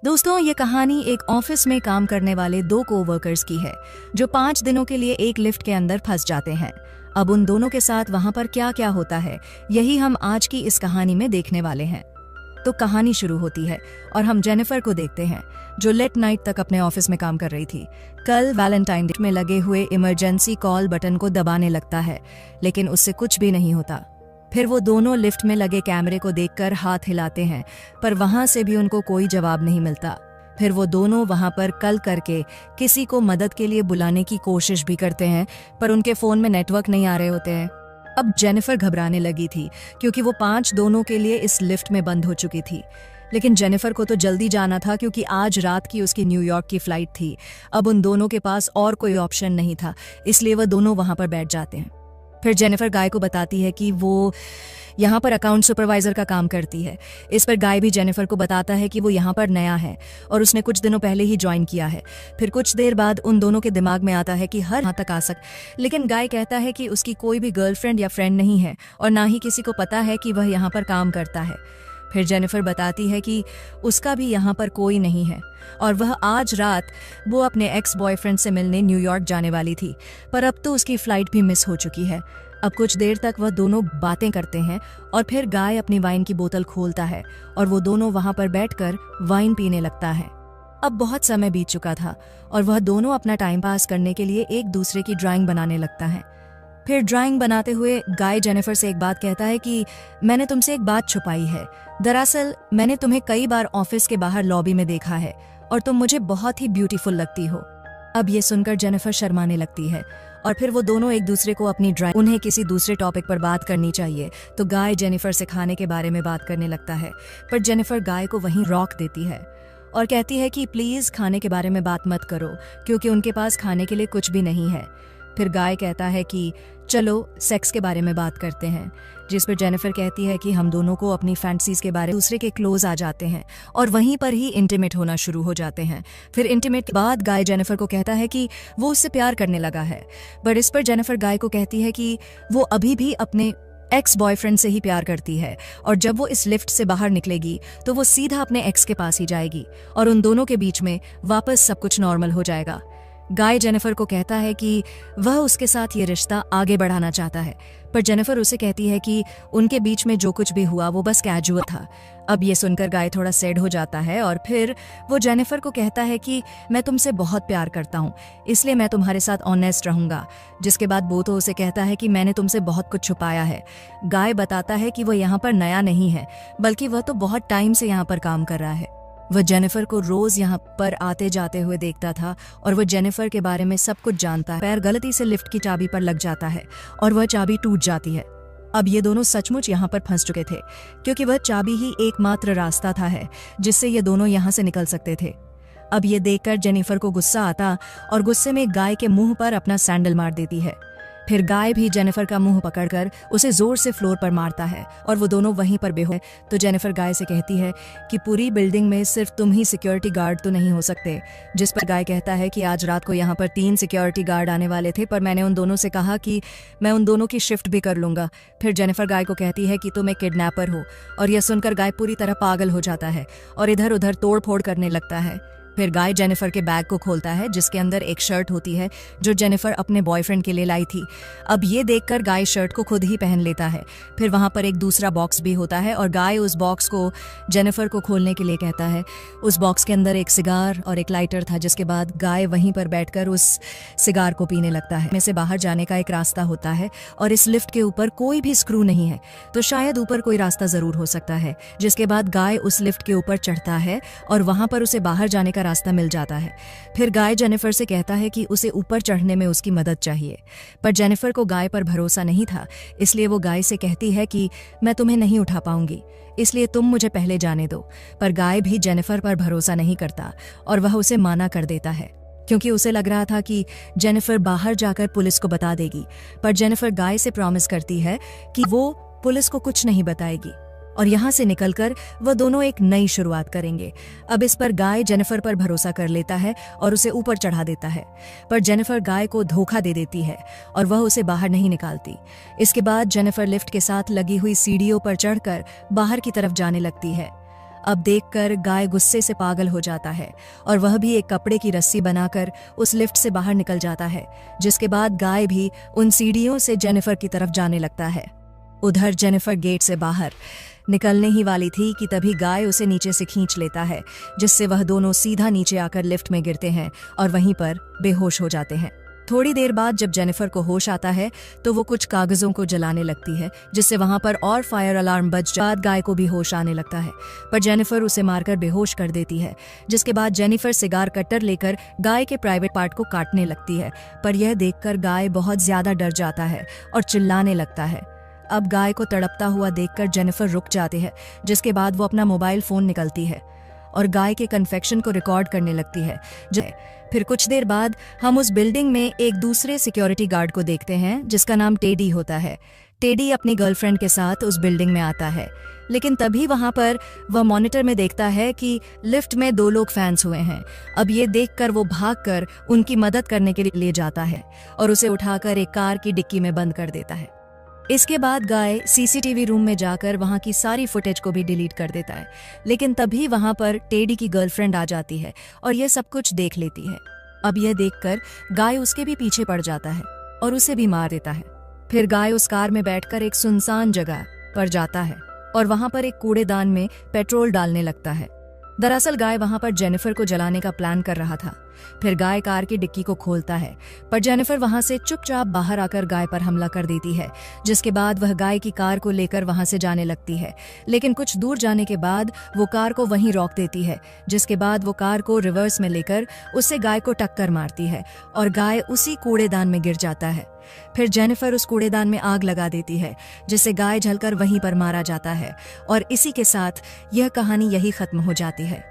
दोस्तों, ये कहानी एक ऑफिस में काम करने वाले दो कोवर्कर्स की है जो 5 दिनों के लिए एक लिफ्ट के अंदर फंस जाते हैं। अब उन दोनों के साथ वहां पर क्या क्या होता है, यही हम आज की इस कहानी में देखने वाले हैं। तो कहानी शुरू होती है और हम जेनिफर को देखते हैं जो लेट नाइट तक अपने ऑफिस में काम कर रही थी। कल वैलेंटाइन डे में लगे हुए इमरजेंसी कॉल बटन को दबाने लगता है, लेकिन उससे कुछ भी नहीं होता। फिर वो दोनों लिफ्ट में लगे कैमरे को देखकर हाथ हिलाते हैं, पर वहां से भी उनको कोई जवाब नहीं मिलता। फिर वो दोनों वहां पर कल करके किसी को मदद के लिए बुलाने की कोशिश भी करते हैं, पर उनके फोन में नेटवर्क नहीं आ रहे होते हैं। अब जेनिफर घबराने लगी थी क्योंकि वो 5 दोनों के लिए इस लिफ्ट में बंद हो चुकी थी। लेकिन जेनिफर को तो जल्दी जाना था क्योंकि आज रात की उसकी न्यूयॉर्क की फ्लाइट थी। अब उन दोनों के पास और कोई ऑप्शन नहीं था, इसलिए वह दोनों वहां पर बैठ जाते हैं। फिर जेनिफर गाय को बताती है कि वो यहाँ पर अकाउंट सुपरवाइजर का काम करती है। इस पर गाय भी जेनिफर को बताता है कि वो यहाँ पर नया है और उसने कुछ दिनों पहले ही ज्वाइन किया है। फिर कुछ देर बाद उन दोनों के दिमाग में आता है कि हर यहाँ तक आ लेकिन गाय कहता है कि उसकी कोई भी गर्लफ्रेंड या फ्रेंड नहीं है और ना ही किसी को पता है कि वह यहाँ पर काम करता है। फिर जेनिफर बताती है कि उसका भी यहाँ पर कोई नहीं है और वह आज रात वो अपने एक्स बॉयफ्रेंड से मिलने न्यूयॉर्क जाने वाली थी, पर अब तो उसकी फ्लाइट भी मिस हो चुकी है। अब कुछ देर तक वह दोनों बातें करते हैं और फिर गाय अपनी वाइन की बोतल खोलता है और वो दोनों वहां पर बैठकर वाइन पीने लगता है। अब बहुत समय बीत चुका था और वह दोनों अपना टाइम पास करने के लिए एक दूसरे की ड्राइंग बनाने लगता है। फिर ड्राइंग बनाते हुए गाय जेनिफर से एक बात कहता है कि मैंने तुमसे एक बात छुपाई है। दरअसल मैंने तुम्हें कई बार ऑफिस के बाहर लॉबी में देखा है और तुम मुझे बहुत ही ब्यूटीफुल लगती हो। अब ये सुनकर जेनिफर शर्माने लगती है और फिर वो दोनों एक दूसरे को अपनी ड्राइंग उन्हें किसी दूसरे टॉपिक पर बात करनी चाहिए, तो गाय जेनिफर से खाने के बारे में बात करने लगता है। पर जेनिफर गाय को वहीं रोक देती है और कहती है कि प्लीज खाने के बारे में बात मत करो क्योंकि उनके पास खाने के लिए कुछ भी नहीं है। फिर गाय कहता है कि चलो सेक्स के बारे में बात करते हैं, जिस पर जेनिफर कहती है कि हम दोनों को अपनी फैंटसीज के बारे में दूसरे के क्लोज आ जाते हैं और वहीं पर ही इंटीमेट होना शुरू हो जाते हैं। फिर इंटीमेट के बाद गाय जेनिफर को कहता है कि वो उससे प्यार करने लगा है, पर इस पर जेनिफर गाय को कहती है कि वो अभी भी अपने एक्स बॉयफ्रेंड से ही प्यार करती है और जब वो इस लिफ्ट से बाहर निकलेगी तो वो सीधा अपने एक्स के पास ही जाएगी और उन दोनों के बीच में वापस सब कुछ नॉर्मल हो जाएगा। गाय जेनिफर को कहता है कि वह उसके साथ ये रिश्ता आगे बढ़ाना चाहता है, पर जेनिफर उसे कहती है कि उनके बीच में जो कुछ भी हुआ वो बस कैजुअल था। अब ये सुनकर गाय थोड़ा सैड हो जाता है और फिर वो जेनिफर को कहता है कि मैं तुमसे बहुत प्यार करता हूँ, इसलिए मैं तुम्हारे साथ ऑनेस्ट रहूंगा। जिसके बाद वो तो उसे कहता है कि मैंने तुमसे बहुत कुछ छुपाया है। गाय बताता है कि वो यहाँ पर नया नहीं है, बल्कि वह तो बहुत टाइम से यहाँ पर काम कर रहा है। वह जेनिफर को रोज यहाँ पर आते जाते हुए देखता था और वह जेनिफर के बारे में सब कुछ जानता है। पैर गलती से लिफ्ट की चाबी पर लग जाता है और वह चाबी टूट जाती है। अब ये दोनों सचमुच यहाँ पर फंस चुके थे क्योंकि वह चाबी ही एकमात्र रास्ता था जिससे ये दोनों यहाँ से निकल सकते थे। अब ये देखकर जेनिफर को गुस्सा आता और गुस्से में गाय के मुंह पर अपना सैंडल मार देती है। फिर गाय भी जेनिफर का मुंह पकड़कर उसे जोर से फ्लोर पर मारता है और वो दोनों वहीं पर बेहोश। तो जेनिफर गाय से कहती है कि पूरी बिल्डिंग में सिर्फ तुम ही सिक्योरिटी गार्ड तो नहीं हो सकते। जिस पर गाय कहता है कि आज रात को यहाँ पर 3 सिक्योरिटी गार्ड आने वाले थे, पर मैंने उन दोनों से कहा कि मैं उन दोनों की शिफ्ट भी कर लूंगा। फिर जेनिफर गाय को कहती है कि तुम एक किडनैपर हो, और यह सुनकर गाय पूरी तरह पागल हो जाता है और इधर उधर तोड़ फोड़ करने लगता है। फिर गाय जेनिफर के बैग को खोलता है जिसके अंदर एक शर्ट होती है जो जेनिफर अपने बॉयफ्रेंड के लिए लाई थी। अब ये देखकर गाय शर्ट को खुद ही पहन लेता है। फिर वहां पर एक दूसरा बॉक्स भी होता है और गाय उस बॉक्स को जेनिफर को खोलने के लिए कहता है। उस बॉक्स के अंदर एक सिगार और एक लाइटर था, जिसके बाद गाय वहीं पर बैठकर उस सिगार को पीने लगता है। में से बाहर जाने का एक रास्ता होता है और इस लिफ्ट के ऊपर कोई भी स्क्रू नहीं है, तो शायद ऊपर कोई रास्ता जरूर हो सकता है। जिसके बाद गाय उस लिफ्ट के ऊपर चढ़ता है और वहां पर उसे बाहर जाने का रास्ता मिल जाता है। फिर गाय जेनिफर से कहता है कि उसे ऊपर चढ़ने में उसकी मदद चाहिए, पर जेनिफर को गाय पर भरोसा नहीं था, इसलिए वो गाय से कहती है कि मैं तुम्हें नहीं उठा पाऊंगी, इसलिए तुम मुझे पहले जाने दो। पर गाय भी जेनिफर पर भरोसा नहीं करता और वह उसे माना कर देता है क्योंकि उसे लग रहा था कि जेनिफर बाहर जाकर पुलिस को बता देगी। पर जेनिफर गाय से प्रॉमिस करती है कि वो पुलिस को कुछ नहीं बताएगी और यहाँ से निकलकर वह दोनों एक नई शुरुआत करेंगे। अब इस पर गाय जेनिफर पर भरोसा कर लेता है और उसे ऊपर चढ़ा देता है, पर जेनिफर गाय को धोखा दे देती है और वह उसे बाहर नहीं निकालती। इसके बाद जेनिफर लिफ्ट के साथ लगी हुई सीढ़ियों पर चढ़कर बाहर की तरफ जाने लगती है। अब देखकर गाय गुस्से से पागल हो जाता है और वह भी एक कपड़े की रस्सी बनाकर उस लिफ्ट से बाहर निकल जाता है, जिसके बाद गाय भी उन सीढ़ियों से जेनिफर की तरफ जाने लगता है। उधर जेनिफर गेट से बाहर निकलने ही वाली थी कि तभी गाय उसे नीचे से खींच लेता है, जिससे वह दोनों सीधा नीचे आकर लिफ्ट में गिरते हैं और वहीं पर बेहोश हो जाते हैं। थोड़ी देर बाद जब जेनिफर को होश आता है तो वो कुछ कागजों को जलाने लगती है, जिससे वहां पर और फायर अलार्म बज जाए। गाय को भी होश आने लगता है, पर जेनिफर उसे मारकर बेहोश कर देती है, जिसके बाद जेनिफर सिगार कट्टर लेकर गाय के प्राइवेट पार्ट को काटने लगती है। पर यह देखकर गाय बहुत ज्यादा डर जाता है और चिल्लाने लगता है। अब गाय को तड़पता हुआ देखकर जेनिफर रुक जाती है, जिसके बाद वो अपना मोबाइल फोन निकालती है और गाय के कन्फेक्शन को रिकॉर्ड करने लगती है। फिर कुछ देर बाद हम उस बिल्डिंग में एक दूसरे सिक्योरिटी गार्ड को देखते हैं, जिसका नाम टेडी होता है। टेडी अपनी गर्लफ्रेंड के साथ उस बिल्डिंग में आता है, लेकिन तभी वहां पर वह मॉनिटर में देखता है कि लिफ्ट में 2 लोग फैंस हुए हैं। अब ये देखकर वो भागकर उनकी मदद करने के लिए जाता है और उसे उठाकर एक कार की डिक्की में बंद कर देता है। इसके बाद गाय सीसीटीवी रूम में जाकर वहां की सारी फुटेज को भी डिलीट कर देता है, लेकिन तभी वहां पर टेडी की गर्लफ्रेंड आ जाती है और यह सब कुछ देख लेती है। अब यह देखकर गाय उसके भी पीछे पड़ जाता है और उसे भी मार देता है। फिर गाय उस कार में बैठकर एक सुनसान जगह पर जाता है और वहां पर एक कूड़ेदान में पेट्रोल डालने लगता है। दरअसल गाय वहां पर जेनिफर को जलाने का प्लान कर रहा था। फिर गाय कार की डिक्की को खोलता है, पर जेनिफर वहां से चुपचाप बाहर आकर गाय पर हमला कर देती है, जिसके बाद वह गाय की कार को लेकर वहां से जाने लगती है। लेकिन कुछ दूर जाने के बाद वो कार को वहीं रोक देती है, जिसके बाद वो कार को रिवर्स में लेकर उससे गाय को टक्कर मारती है और गाय उसी कूड़ेदान में गिर जाता है। फिर जेनिफर उस कूड़ेदान में आग लगा देती है, जिससे गाय जलकर वहीं पर मारा जाता है और इसी के साथ यह कहानी यही खत्म हो जाती है।